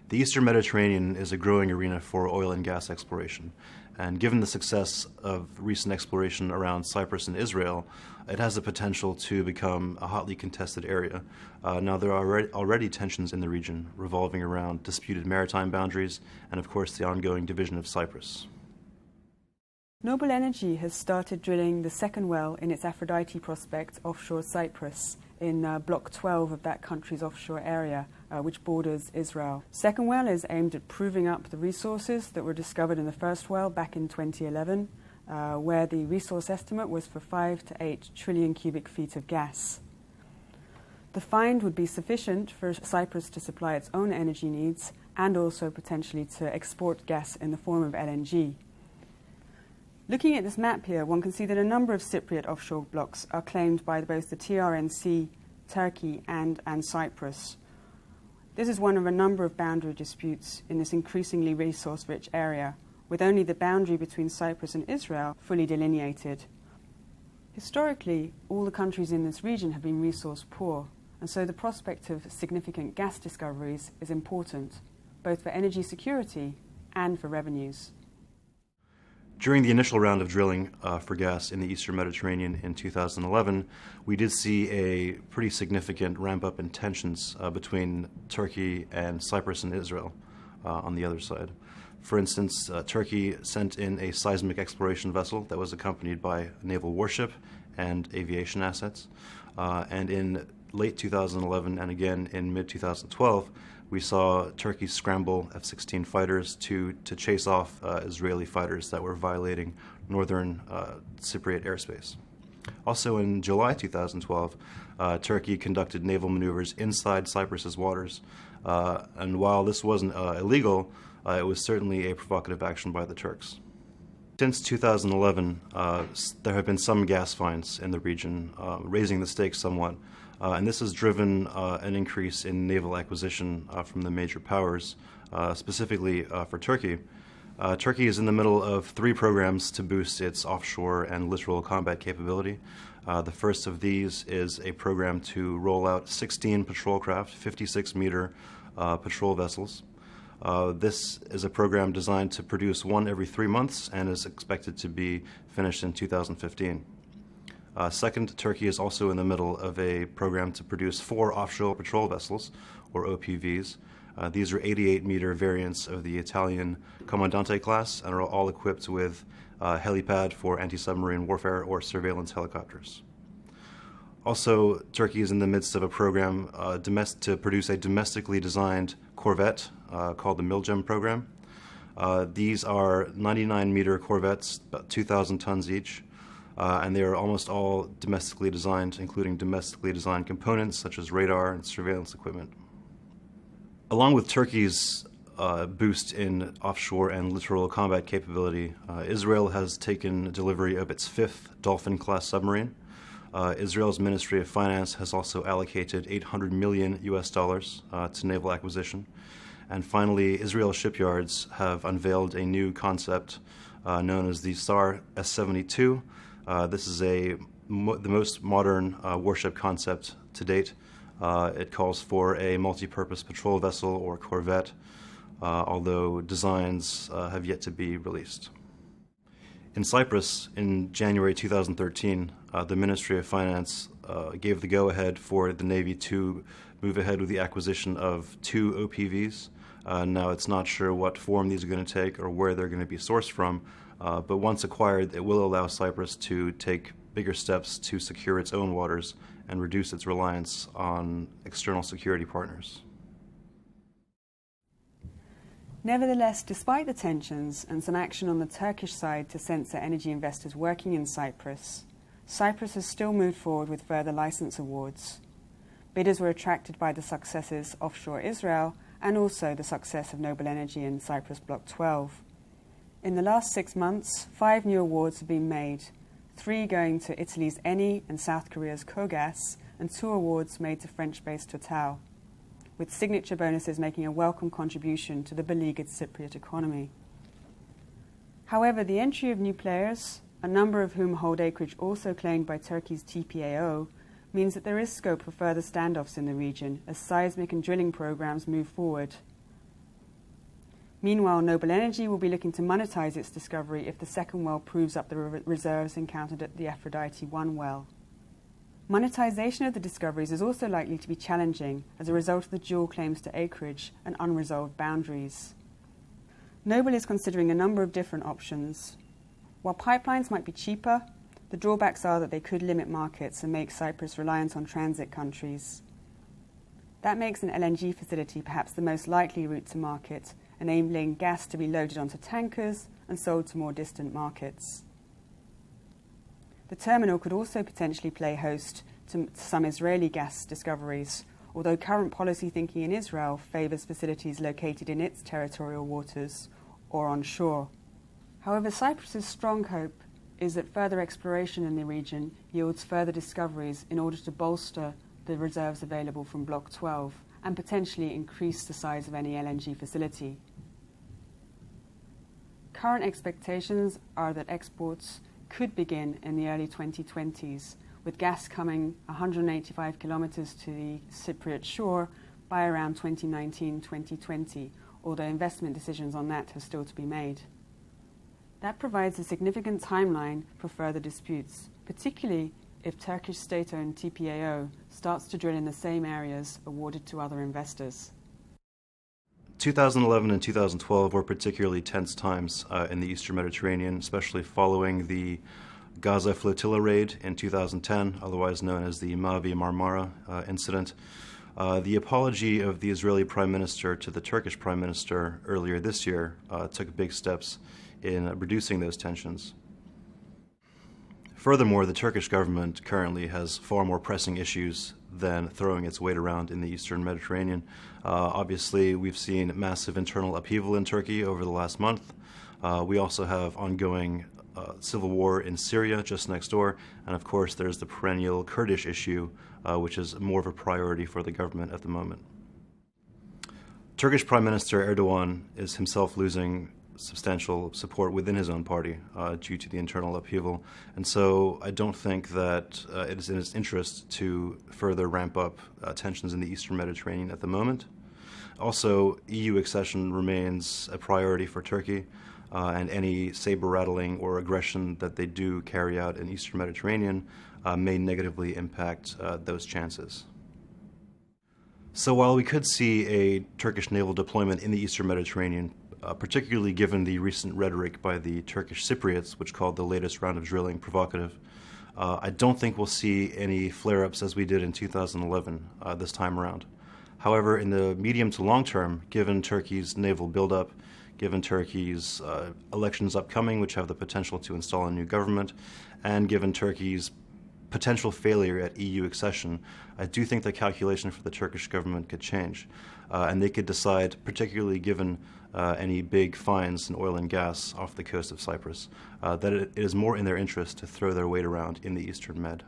The Eastern Mediterranean is a growing arena for oil and gas exploration, and given the success of recent exploration around Cyprus and Israel, it has the potential to become a hotly contested area. Now, there are already tensions in the region revolving around disputed maritime boundaries and, of course, the ongoing division of Cyprus. Noble Energy has started drilling the second well in its Aphrodite prospect offshore Cyprus in Block 12 of that country's offshore area, which borders Israel. Second well is aimed at proving up the resources that were discovered in the first well back in 2011, where the resource estimate was for 5 to 8 trillion cubic feet of gas. The find would be sufficient for Cyprus to supply its own energy needs and also potentially to export gas in the form of LNG. Looking at this map here, one can see that a number of Cypriot offshore blocks are claimed by both the TRNC, Turkey and Cyprus. This is one of a number of boundary disputes in this increasingly resource-rich area, with only the boundary between Cyprus and Israel fully delineated. Historically, all the countries in this region have been resource poor, and so the prospect of significant gas discoveries is important, both for energy security and for revenues. During the initial round of drilling for gas in the Eastern Mediterranean in 2011, we did see a pretty significant ramp-up in tensions between Turkey and Cyprus and Israel on the other side. For instance, Turkey sent in a seismic exploration vessel that was accompanied by a naval warship and aviation assets. And in late 2011 and again in mid-2012, we saw Turkey scramble F-16 fighters to chase off Israeli fighters that were violating northern Cypriot airspace. Also in July 2012, Turkey conducted naval maneuvers inside Cyprus's waters. And while this wasn't illegal, it was certainly a provocative action by the Turks. Since 2011, there have been some gas finds in the region, raising the stakes somewhat. And this has driven an increase in naval acquisition from the major powers, specifically for Turkey. Turkey is in the middle of 3 programs to boost its offshore and littoral combat capability. The first of these is a program to roll out 16 patrol craft, 56-meter patrol vessels. This is a program designed to produce 1 every 3 months and is expected to be finished in 2015. Second, Turkey is also in the middle of a program to produce 4 offshore patrol vessels, or OPVs. These are 88-meter variants of the Italian Comandante class and are all equipped with helipad for anti-submarine warfare or surveillance helicopters. Also, Turkey is in the midst of a program to produce a domestically designed corvette called the Milgem program. These are 99-meter corvettes, about 2,000 tons each. And they are almost all domestically designed, including domestically designed components such as radar and surveillance equipment. Along with Turkey's boost in offshore and littoral combat capability, Israel has taken delivery of its 5th Dolphin-class submarine. Israel's Ministry of Finance has also allocated $800 million to naval acquisition. And finally, Israel shipyards have unveiled a new concept known as the SAR S-72. This is the most modern warship concept to date. It calls for a multi-purpose patrol vessel or corvette, although designs have yet to be released. In Cyprus, in January 2013, the Ministry of Finance gave the go-ahead for the Navy to move ahead with the acquisition of 2 OPVs. Now it's not sure what form these are going to take or where they're going to be sourced from, but once acquired, it will allow Cyprus to take bigger steps to secure its own waters and reduce its reliance on external security partners. Nevertheless, despite the tensions and some action on the Turkish side to censor energy investors working in Cyprus, Cyprus has still moved forward with further license awards. Bidders were attracted by the successes offshore Israel and also the success of Noble Energy in Cyprus Block 12. In the last 6 months, 5 new awards have been made, 3 going to Italy's Eni and South Korea's Kogas, and 2 awards made to French-based Total, with signature bonuses making a welcome contribution to the beleaguered Cypriot economy. However, the entry of new players, a number of whom hold acreage also claimed by Turkey's TPAO, means that there is scope for further standoffs in the region as seismic and drilling programs move forward. Meanwhile, Noble Energy will be looking to monetize its discovery if the second well proves up the reserves encountered at the Aphrodite-1 well. Monetization of the discoveries is also likely to be challenging as a result of the dual claims to acreage and unresolved boundaries. Noble is considering a number of different options. While pipelines might be cheaper, the drawbacks are that they could limit markets and make Cyprus reliant on transit countries. That makes an LNG facility perhaps the most likely route to market, enabling gas to be loaded onto tankers and sold to more distant markets. The terminal could also potentially play host to some Israeli gas discoveries, although current policy thinking in Israel favours facilities located in its territorial waters or onshore. However, Cyprus's strong hope is that further exploration in the region yields further discoveries in order to bolster the reserves available from Block 12 and potentially increase the size of any LNG facility. Current expectations are that exports could begin in the early 2020s, with gas coming 185 kilometres to the Cypriot shore by around 2019-2020, although investment decisions on that have still to be made. That provides a significant timeline for further disputes, particularly if Turkish state-owned TPAO starts to drill in the same areas awarded to other investors. 2011 and 2012 were particularly tense times in the Eastern Mediterranean, especially following the Gaza flotilla raid in 2010, otherwise known as the Mavi Marmara incident. The apology of the Israeli Prime Minister to the Turkish Prime Minister earlier this year took big steps in reducing those tensions. Furthermore, the Turkish government currently has far more pressing issues than throwing its weight around in the Eastern Mediterranean. Obviously, we've seen massive internal upheaval in Turkey over the last month. We also have ongoing civil war in Syria just next door, and of course there's the perennial Kurdish issue, which is more of a priority for the government at the moment. Turkish Prime Minister Erdogan is himself losing substantial support within his own party due to the internal upheaval, and so I don't think that it is in his interest to further ramp up tensions in the Eastern Mediterranean at the moment. Also, EU accession remains a priority for Turkey, and any saber-rattling or aggression that they do carry out in Eastern Mediterranean may negatively impact those chances. So while we could see a Turkish naval deployment in the Eastern Mediterranean, particularly given the recent rhetoric by the Turkish Cypriots, which called the latest round of drilling provocative, I don't think we'll see any flare-ups as we did in 2011 this time around. However, in the medium to long term, given Turkey's naval buildup, given Turkey's elections upcoming, which have the potential to install a new government, and given Turkey's potential failure at EU accession, I do think the calculation for the Turkish government could change. And they could decide, particularly given any big finds in oil and gas off the coast of Cyprus, that it is more in their interest to throw their weight around in the Eastern Med.